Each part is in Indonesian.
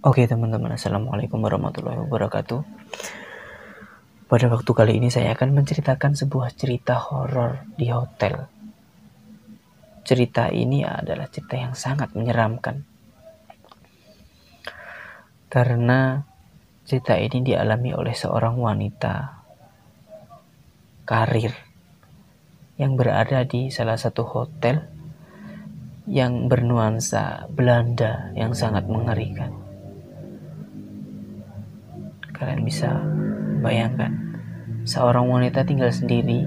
Oke teman-teman, Assalamualaikum warahmatullahi wabarakatuh. Pada waktu kali ini saya akan menceritakan sebuah cerita horor di hotel. Cerita ini adalah cerita yang sangat menyeramkan. Karena cerita ini dialami oleh seorang wanita karir yang berada di salah satu hotel yang bernuansa Belanda yang sangat mengerikan. Kalian bisa bayangkan, seorang wanita tinggal sendiri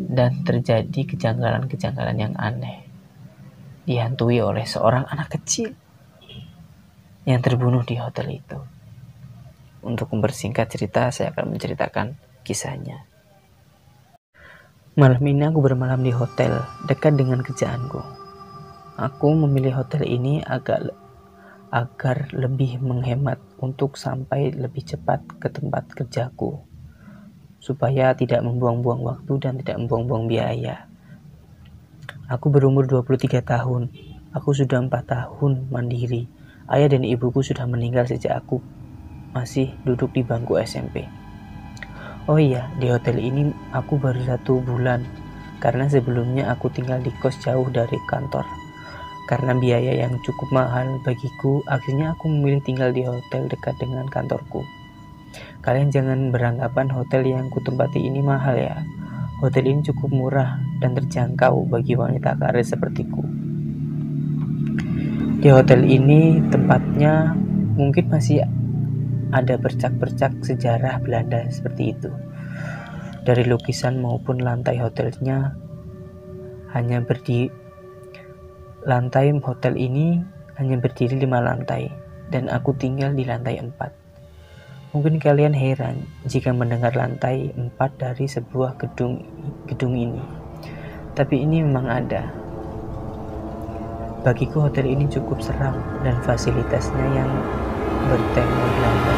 dan terjadi kejanggalan-kejanggalan yang aneh. Dihantui oleh seorang anak kecil yang terbunuh di hotel itu. Untuk mempersingkat cerita, saya akan menceritakan kisahnya. Malam ini aku bermalam di hotel dekat dengan kerjaanku. Aku memilih hotel ini agar lebih menghemat untuk sampai lebih cepat ke tempat kerjaku, supaya tidak membuang-buang waktu dan tidak membuang-buang biaya. Aku berumur 23 tahun. Aku sudah 4 tahun mandiri. Ayah dan ibuku sudah meninggal sejak aku masih duduk di bangku SMP. Oh iya, di hotel ini aku baru 1 bulan, karena sebelumnya aku tinggal di kos jauh dari kantor. Karena biaya yang cukup mahal bagiku, akhirnya aku memilih tinggal di hotel dekat dengan kantorku. Kalian jangan beranggapan hotel yang kutempati ini mahal ya. Hotel ini cukup murah dan terjangkau bagi wanita karir sepertiku. Di hotel ini tempatnya mungkin masih ada bercak-bercak sejarah Belanda seperti itu. Dari lukisan maupun lantai hotelnya lantai hotel ini hanya berdiri 5 lantai dan aku tinggal di lantai 4. Mungkin kalian heran jika mendengar lantai 4 dari sebuah gedung ini. Tapi ini memang ada. Bagiku hotel ini cukup seram dan fasilitasnya yang bertema Belanda.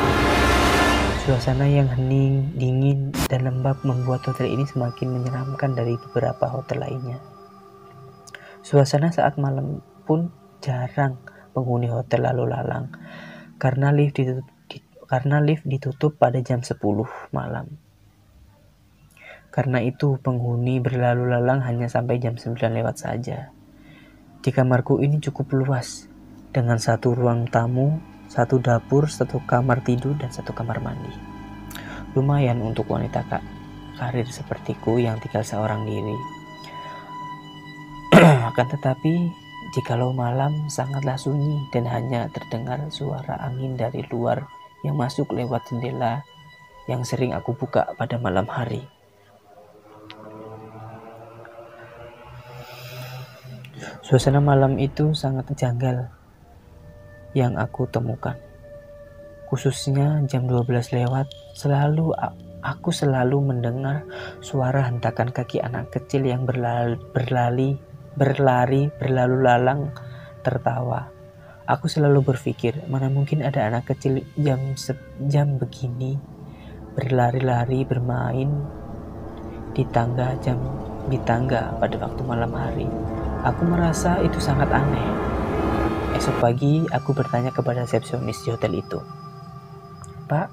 Suasana yang hening, dingin, dan lembab membuat hotel ini semakin menyeramkan dari beberapa hotel lainnya. Suasana saat malam pun jarang penghuni hotel lalu lalang karena lift ditutup pada jam 10 malam. Karena itu penghuni berlalu lalang hanya sampai jam 9 lewat saja. Di kamarku ini cukup luas, dengan 1 ruang tamu, 1 dapur, 1 kamar tidur, dan 1 kamar mandi. Lumayan untuk wanita karir sepertiku yang tinggal seorang diri. Akan tetapi, jikalau malam sangatlah sunyi dan hanya terdengar suara angin dari luar yang masuk lewat jendela yang sering aku buka pada malam hari. Suasana malam itu sangat janggal yang aku temukan. Khususnya jam 12 lewat, aku selalu mendengar suara hentakan kaki anak kecil yang berlari berlalu lalang tertawa. Aku selalu berpikir, mana mungkin ada anak kecil jam begini berlari-lari bermain di tangga pada waktu malam hari. Aku merasa itu sangat aneh. Esok pagi aku bertanya kepada resepsionis di hotel itu, "Pak,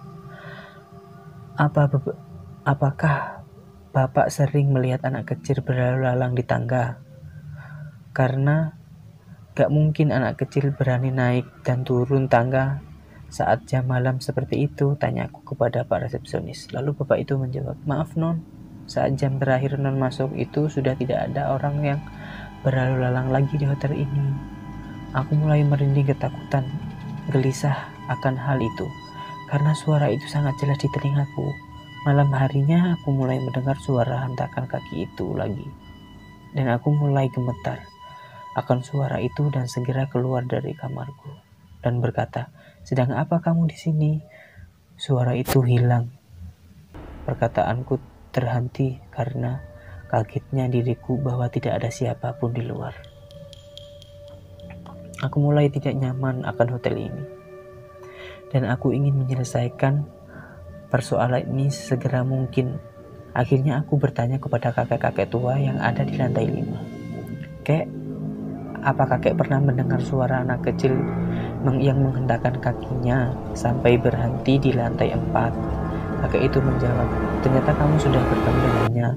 apakah Bapak sering melihat anak kecil berlalu lalang di tangga? Karena gak mungkin anak kecil berani naik dan turun tangga saat jam malam seperti itu," tanyaku kepada Pak resepsionis. Lalu Bapak itu menjawab, "Maaf Non, saat jam terakhir Non masuk itu sudah tidak ada orang yang berlalu lalang lagi di hotel ini." Aku mulai merinding ketakutan, gelisah akan hal itu, karena suara itu sangat jelas di telingaku. Malam harinya aku mulai mendengar suara hentakan kaki itu lagi, dan aku mulai gemetar akan suara itu dan segera keluar dari kamarku dan berkata, "Sedang apa kamu di sini?" Suara itu hilang. Perkataanku terhenti karena kagetnya diriku bahwa tidak ada siapapun di luar. Aku mulai tidak nyaman akan hotel ini, dan aku ingin menyelesaikan persoalan ini segera mungkin. Akhirnya aku bertanya kepada kakek-kakek tua yang ada di lantai 5. "Kek, apa kakek pernah mendengar suara anak kecil yang menghendakkan kakinya sampai berhenti di lantai 4. Kakek itu menjawab, ternyata kamu sudah bertemu dengannya.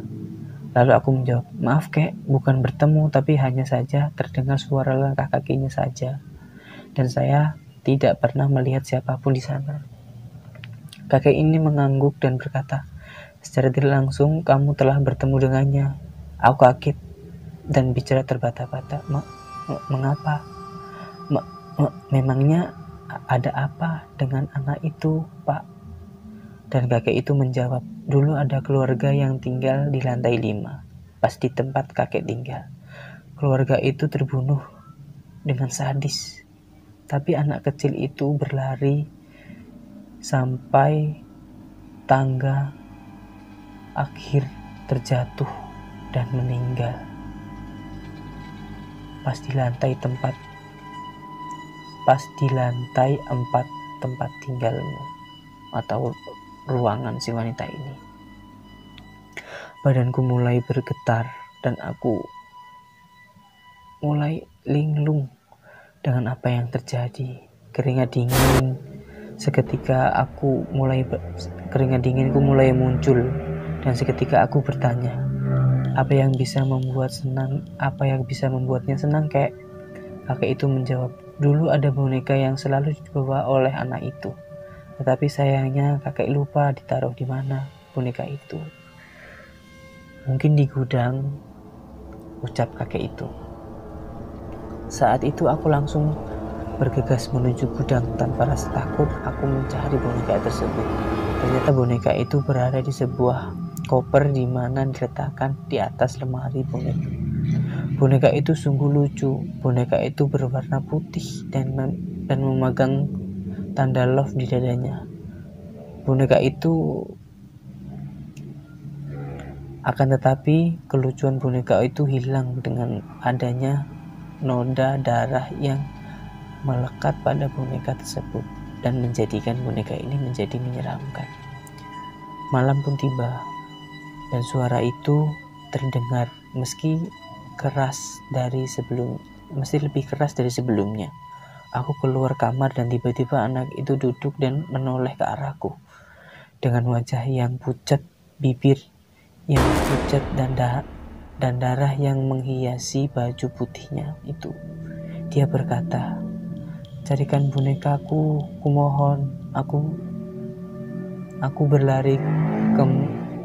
Lalu aku menjawab, maaf kek, bukan bertemu tapi hanya saja terdengar suara langkah kakinya saja. Dan saya tidak pernah melihat siapapun di sana. Kakek ini mengangguk dan berkata, secara tidak langsung kamu telah bertemu dengannya. Aku kaget dan bicara terbata-bata. Mengapa? Memangnya ada apa dengan anak itu, Pak? Dan kakek itu menjawab, dulu ada keluarga yang tinggal di lantai 5, pas di tempat kakek tinggal. Keluarga itu terbunuh dengan sadis. Tapi anak kecil itu berlari sampai tangga akhir terjatuh dan meninggal. Pas di lantai 4 tempat tinggalmu atau ruangan si wanita ini. Badanku mulai bergetar dan aku mulai linglung dengan apa yang terjadi. Keringat dinginku mulai muncul dan seketika aku bertanya, apa yang bisa membuatnya senang kek? Kakek itu menjawab, dulu ada boneka yang selalu dibawa oleh anak itu. Tetapi sayangnya kakek lupa ditaruh di mana boneka itu. Mungkin di gudang, ucap kakek itu. Saat itu aku langsung bergegas menuju gudang. Tanpa rasa takut, aku mencari boneka tersebut. Ternyata boneka itu berada di sebuah koper di mana diletakkan di atas lemari boneka. Boneka itu sungguh lucu. Boneka itu berwarna putih dan memegang tanda love di dadanya. Boneka itu akan tetapi kelucuan boneka itu hilang dengan adanya noda darah yang melekat pada boneka tersebut dan menjadikan boneka ini menjadi menyeramkan. Malam pun tiba dan suara itu terdengar meski lebih keras dari sebelumnya. Aku keluar kamar dan tiba-tiba anak itu duduk dan menoleh ke arahku dengan wajah yang pucat, bibir yang pucat dan darah yang menghiasi baju putihnya itu. Dia berkata, carikan bonekaku, kumohon. Aku berlari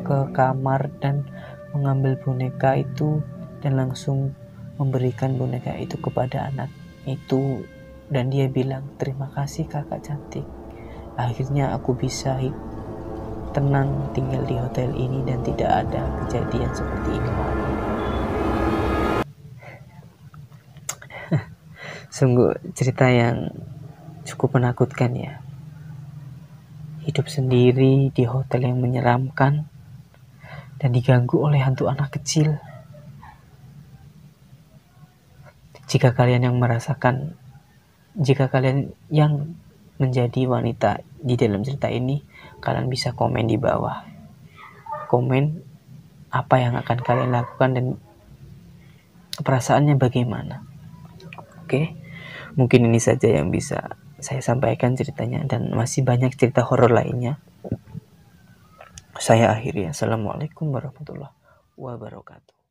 ke kamar dan mengambil boneka itu dan langsung memberikan boneka itu kepada anak itu. Dan dia bilang, terima kasih kakak cantik. Akhirnya aku bisa tenang tinggal di hotel ini dan tidak ada kejadian seperti ini lagi. Sungguh cerita yang cukup menakutkan ya. Hidup sendiri di hotel yang menyeramkan dan diganggu oleh hantu anak kecil. Jika kalian yang menjadi wanita di dalam cerita ini, kalian bisa komen di bawah. Komen apa yang akan kalian lakukan dan perasaannya bagaimana. Oke, mungkin ini saja yang bisa saya sampaikan ceritanya dan masih banyak cerita horor lainnya. Saya akhiri. Assalamualaikum warahmatullahi wabarakatuh.